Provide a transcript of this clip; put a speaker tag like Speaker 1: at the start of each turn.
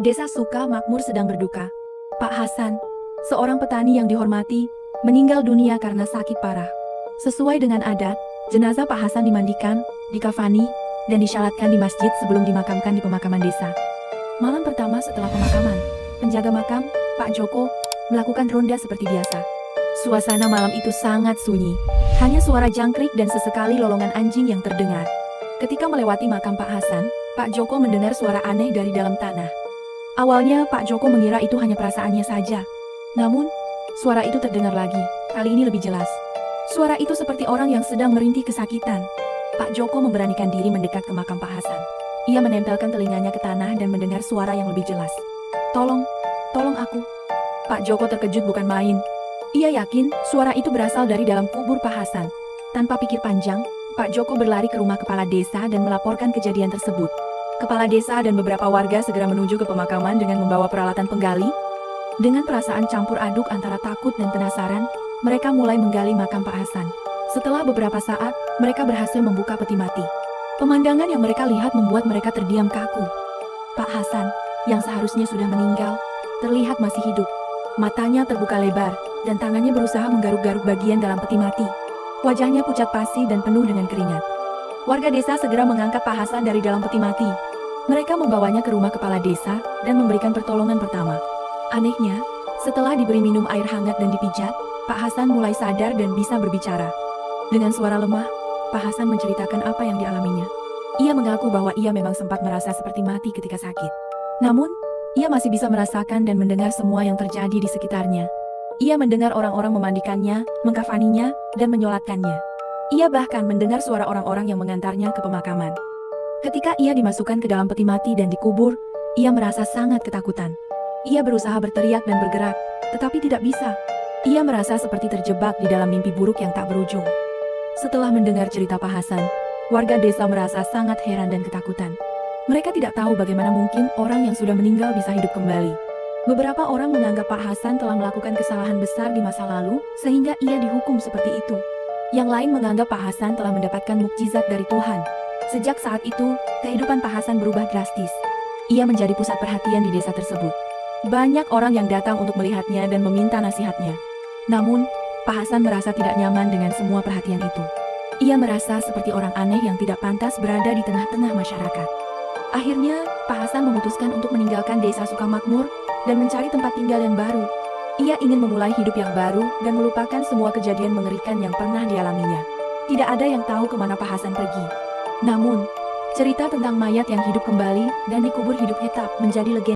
Speaker 1: Desa Suka Makmur sedang berduka. Pak Hasan, seorang petani yang dihormati, meninggal dunia karena sakit parah. Sesuai dengan adat, jenazah Pak Hasan dimandikan, dikafani, dan disyalatkan di masjid sebelum dimakamkan di pemakaman desa. Malam pertama setelah pemakaman, penjaga makam, Pak Joko, melakukan ronda seperti biasa. Suasana malam itu sangat sunyi. Hanya suara jangkrik dan sesekali lolongan anjing yang terdengar. Ketika melewati makam Pak Hasan, Pak Joko mendengar suara aneh dari dalam tanah. Awalnya Pak Joko mengira itu hanya perasaannya saja. Namun, suara itu terdengar lagi, kali ini lebih jelas. Suara itu seperti orang yang sedang merintih kesakitan. Pak Joko memberanikan diri mendekat ke makam Pak Hasan. Ia menempelkan telinganya ke tanah dan mendengar suara yang lebih jelas. Tolong aku. Pak Joko terkejut bukan main. Ia yakin suara itu berasal dari dalam kubur Pak Hasan. Tanpa pikir panjang, Pak Joko berlari ke rumah kepala desa dan melaporkan kejadian tersebut. Kepala desa dan beberapa warga segera menuju ke pemakaman dengan membawa peralatan penggali. Dengan perasaan campur aduk antara takut dan penasaran, mereka mulai menggali makam Pak Hasan. Setelah beberapa saat, mereka berhasil membuka peti mati. Pemandangan yang mereka lihat membuat mereka terdiam kaku. Pak Hasan, yang seharusnya sudah meninggal, terlihat masih hidup. Matanya terbuka lebar, dan tangannya berusaha menggaruk-garuk bagian dalam peti mati. Wajahnya pucat pasi dan penuh dengan keringat. Warga desa segera mengangkat Pak Hasan dari dalam peti mati. Mereka membawanya ke rumah kepala desa dan memberikan pertolongan pertama. Anehnya, setelah diberi minum air hangat dan dipijat, Pak Hasan mulai sadar dan bisa berbicara. Dengan suara lemah, Pak Hasan menceritakan apa yang dialaminya. Ia mengaku bahwa ia memang sempat merasa seperti mati ketika sakit. Namun, ia masih bisa merasakan dan mendengar semua yang terjadi di sekitarnya. Ia mendengar orang-orang memandikannya, mengkafaninya, dan menyolatkannya. Ia bahkan mendengar suara orang-orang yang mengantarnya ke pemakaman. Ketika ia dimasukkan ke dalam peti mati dan dikubur, ia merasa sangat ketakutan. Ia berusaha berteriak dan bergerak, tetapi tidak bisa. Ia merasa seperti terjebak di dalam mimpi buruk yang tak berujung. Setelah mendengar cerita Pak Hasan, warga desa merasa sangat heran dan ketakutan. Mereka tidak tahu bagaimana mungkin orang yang sudah meninggal bisa hidup kembali. Beberapa orang menganggap Pak Hasan telah melakukan kesalahan besar di masa lalu, sehingga ia dihukum seperti itu. Yang lain menganggap Pak Hasan telah mendapatkan mukjizat dari Tuhan. Sejak saat itu, kehidupan Pak Hasan berubah drastis. Ia menjadi pusat perhatian di desa tersebut. Banyak orang yang datang untuk melihatnya dan meminta nasihatnya. Namun, Pak Hasan merasa tidak nyaman dengan semua perhatian itu. Ia merasa seperti orang aneh yang tidak pantas berada di tengah-tengah masyarakat. Akhirnya, Pak Hasan memutuskan untuk meninggalkan desa Sukamakmur dan mencari tempat tinggal yang baru. Ia ingin memulai hidup yang baru dan melupakan semua kejadian mengerikan yang pernah dialaminya. Tidak ada yang tahu kemana Pak Hasan pergi. Namun, cerita tentang mayat yang hidup kembali dan dikubur hidup tetap menjadi legenda.